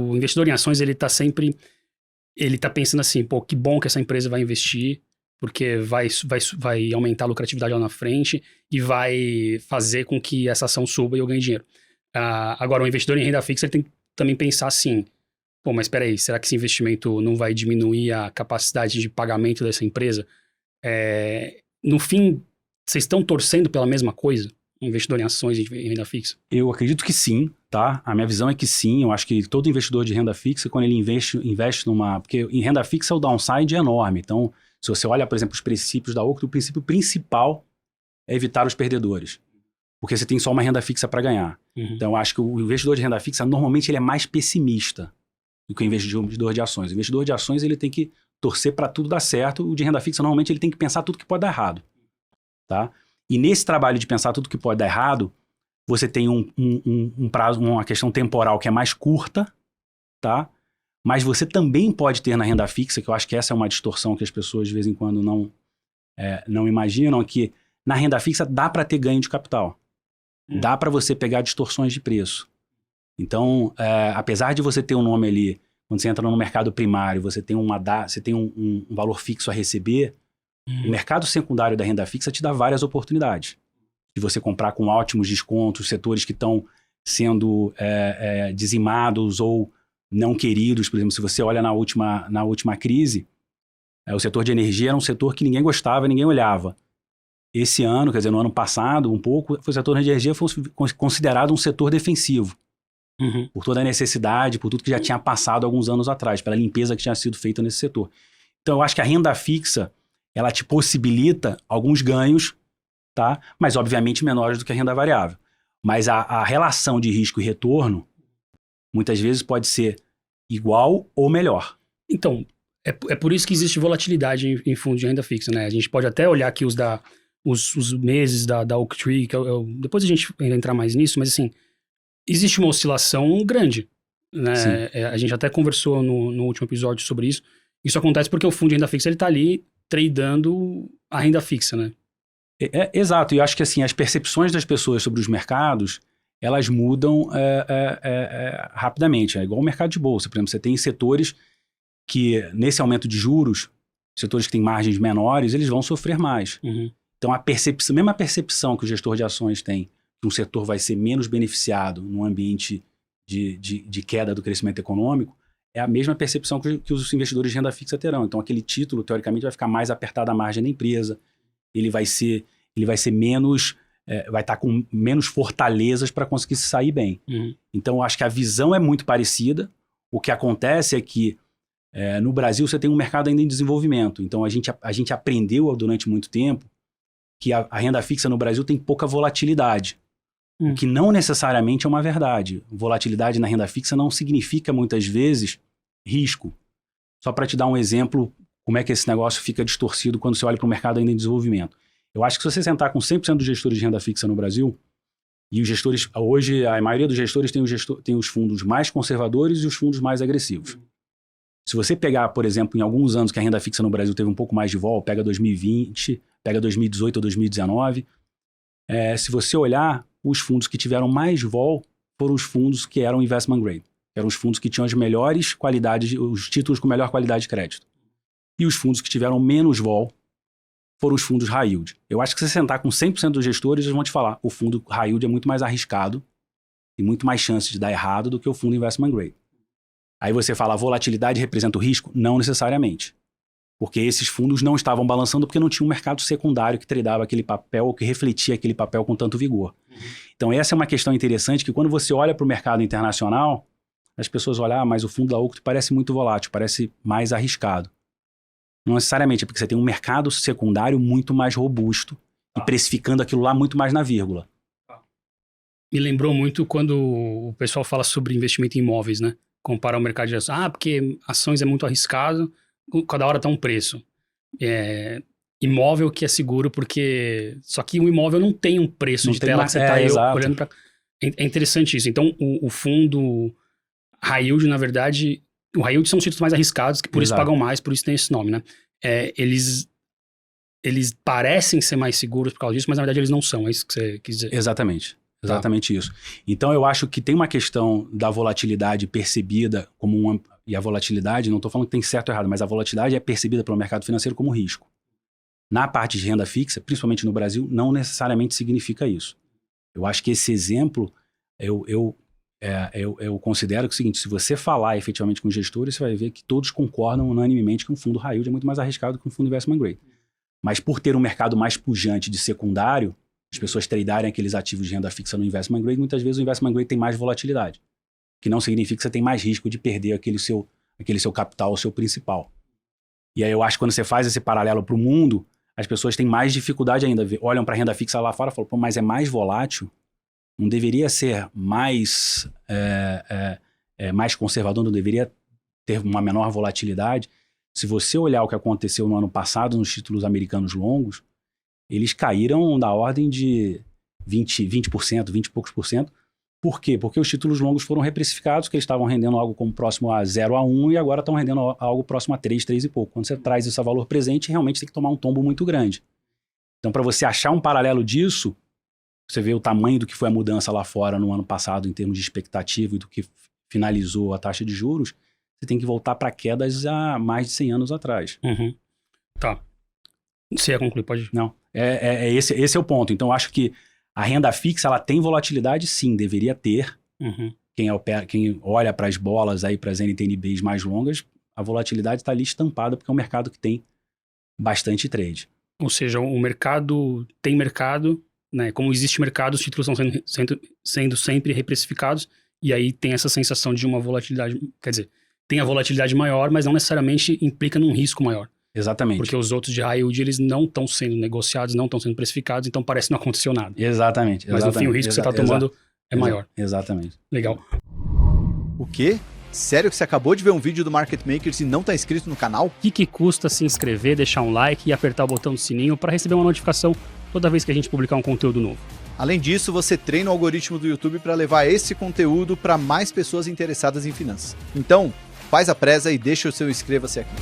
O investidor em ações, ele tá pensando assim, pô, que bom que essa empresa vai investir, porque vai aumentar a lucratividade lá na frente e vai fazer com que essa ação suba e eu ganhe dinheiro. Agora, o investidor em renda fixa, ele tem que também pensar assim, pô, mas espera aí, será que esse investimento não vai diminuir a capacidade de pagamento dessa empresa? No fim, vocês estão torcendo pela mesma coisa? Investidor em ações e em renda fixa? Eu acredito que sim, tá? A minha visão é que sim. Eu acho que todo investidor de renda fixa, quando ele investe numa... Porque em renda fixa o downside é enorme. Então, se você olha, por exemplo, os princípios da Oaktree, o princípio principal é evitar os perdedores. Porque você tem só uma renda fixa para ganhar. Então, eu acho que o investidor de renda fixa, normalmente, ele é mais pessimista do que o investidor de ações. O investidor de ações, ele tem que torcer para tudo dar certo. O de renda fixa, normalmente, ele tem que pensar tudo que pode dar errado, tá? E nesse trabalho de pensar tudo que pode dar errado, você tem um prazo, uma questão temporal que é mais curta, tá? Mas você também pode ter na renda fixa, que eu acho que essa é uma distorção que as pessoas de vez em quando não imaginam, que na renda fixa dá para ter ganho de capital. Dá para você pegar distorções de preço. Então, apesar de você ter um nome ali, quando você entra no mercado primário, você tem um valor fixo a receber, o mercado secundário da renda fixa te dá várias oportunidades. De você comprar com ótimos descontos, setores que estão sendo dizimados ou não queridos. Por exemplo, se você olha na última crise, o setor de energia era um setor que ninguém gostava, ninguém olhava. Esse ano, quer dizer, no ano passado, um pouco, o setor de energia foi considerado um setor defensivo. Por toda a necessidade, por tudo que já tinha passado alguns anos atrás, pela limpeza que tinha sido feita nesse setor. Então, eu acho que a renda fixa, ela te possibilita alguns ganhos, tá? Mas, obviamente, menores do que a renda variável. Mas a relação de risco e retorno, muitas vezes, pode ser igual ou melhor. Então, é por isso que existe volatilidade em fundos de renda fixa, né? A gente pode até olhar aqui os meses da Oaktree, depois a gente vai entrar mais nisso, mas assim, existe uma oscilação grande, né? A gente até conversou no último episódio sobre isso. Isso acontece porque o fundo de renda fixa, ele tá ali tradando a renda fixa, né? Exato, e eu acho que assim, as percepções das pessoas sobre os mercados, elas mudam rapidamente. É igual o mercado de bolsa, por exemplo, você tem setores que, nesse aumento de juros, setores que têm margens menores, eles vão sofrer mais. Então, a mesma percepção que o gestor de ações tem, que um setor vai ser menos beneficiado num ambiente de queda do crescimento econômico, é a mesma percepção que os investidores de renda fixa terão. Então, aquele título, teoricamente, vai ficar mais apertado à margem da empresa, ele vai ser menos, vai estar com menos fortalezas para conseguir se sair bem. Então, eu acho que a visão é muito parecida. O que acontece é que no Brasil você tem um mercado ainda em desenvolvimento. Então, a gente aprendeu durante muito tempo que a renda fixa no Brasil tem pouca volatilidade, o que não necessariamente é uma verdade. Volatilidade na renda fixa não significa, muitas vezes, risco. Só para te dar um exemplo, como é que esse negócio fica distorcido quando você olha para o mercado ainda em desenvolvimento. Eu acho que se você sentar com 100% dos gestores de renda fixa no Brasil, e os gestores, hoje, a maioria dos gestores tem os fundos mais conservadores e os fundos mais agressivos. Se você pegar, por exemplo, em alguns anos que a renda fixa no Brasil teve um pouco mais de vol, pega 2020, pega 2018 ou 2019, se você olhar, os fundos que tiveram mais vol foram os fundos que eram investment grade. Eram os fundos que tinham as melhores qualidades, os títulos com melhor qualidade de crédito. E os fundos que tiveram menos vol foram os fundos high yield. Eu acho que se você sentar com 100% dos gestores, eles vão te falar, o fundo high yield é muito mais arriscado e muito mais chance de dar errado do que o fundo investment grade. Aí você fala, a volatilidade representa o risco? Não necessariamente. Porque esses fundos não estavam balançando porque não tinha um mercado secundário que tradava aquele papel ou que refletia aquele papel com tanto vigor. Então essa é uma questão interessante que quando você olha para o mercado internacional, as pessoas olham, mas o fundo da Oaktree parece muito volátil, parece mais arriscado. Não necessariamente, é porque você tem um mercado secundário muito mais robusto e precificando aquilo lá muito mais na vírgula. Me lembrou muito quando o pessoal fala sobre investimento em imóveis, né? Comparar o mercado de ações. Porque ações é muito arriscado, cada hora tá um preço. Imóvel que é seguro porque... Só que o imóvel não tem um preço não de tela que você tá olhando para... É interessante isso. Então, o fundo high yield, na verdade... O high yield são os títulos mais arriscados, que por isso pagam mais, por isso tem esse nome, né? Eles parecem ser mais seguros por causa disso, mas na verdade eles não são. É isso que você quis dizer? Exatamente. Exatamente isso. Então, eu acho que tem uma questão da volatilidade percebida como uma... E a volatilidade, não estou falando que tem certo ou errado, mas a volatilidade é percebida pelo mercado financeiro como risco. Na parte de renda fixa, principalmente no Brasil, não necessariamente significa isso. Eu acho que esse exemplo, eu considero que é o seguinte, se você falar efetivamente com gestores, você vai ver que todos concordam unanimemente que um fundo high yield é muito mais arriscado que um fundo investment grade. Mas por ter um mercado mais pujante de secundário, as pessoas tradarem aqueles ativos de renda fixa no investment grade, muitas vezes o investment grade tem mais volatilidade. Que não significa que você tem mais risco de perder aquele seu capital, o seu principal. E aí eu acho que quando você faz esse paralelo para o mundo, as pessoas têm mais dificuldade ainda. Olham para a renda fixa lá fora e falam, pô, mas é mais volátil? Não deveria ser mais conservador? Não deveria ter uma menor volatilidade? Se você olhar o que aconteceu no ano passado nos títulos americanos longos, eles caíram da ordem de 20%, 20 e poucos por cento. Por quê? Porque os títulos longos foram reprecificados, que eles estavam rendendo algo como próximo a 0 a 1 e agora estão rendendo algo próximo a 3, 3 e pouco. Quando você traz isso a valor presente, realmente tem que tomar um tombo muito grande. Então, para você achar um paralelo disso, você vê o tamanho do que foi a mudança lá fora no ano passado em termos de expectativa e do que finalizou a taxa de juros, você tem que voltar para quedas há mais de 100 anos atrás. Uhum. Tá. Você ia concluir, pode? Não. Esse é o ponto. Então, eu acho que a renda fixa, ela tem volatilidade? Sim, deveria ter. Uhum. Quem olha para as bolas aí, para as NTNBs mais longas, a volatilidade está ali estampada, porque é um mercado que tem bastante trade. Ou seja, o mercado tem mercado, né? Como existe mercado, os títulos estão sendo sempre reprecificados, e aí tem essa sensação de uma volatilidade, quer dizer, tem a volatilidade maior, mas não necessariamente implica num risco maior. Exatamente. Porque os outros de high yield, eles não estão sendo negociados, não estão sendo precificados, então parece que não aconteceu nada. Exatamente. Mas no fim, o risco que você está tomando é maior. Exatamente. Legal. O quê? Sério que você acabou de ver um vídeo do Market Makers e não está inscrito no canal? O que custa se inscrever, deixar um like e apertar o botão do sininho para receber uma notificação toda vez que a gente publicar um conteúdo novo? Além disso, você treina o algoritmo do YouTube para levar esse conteúdo para mais pessoas interessadas em finanças. Então, faz a presa e deixa o seu inscreva-se aqui.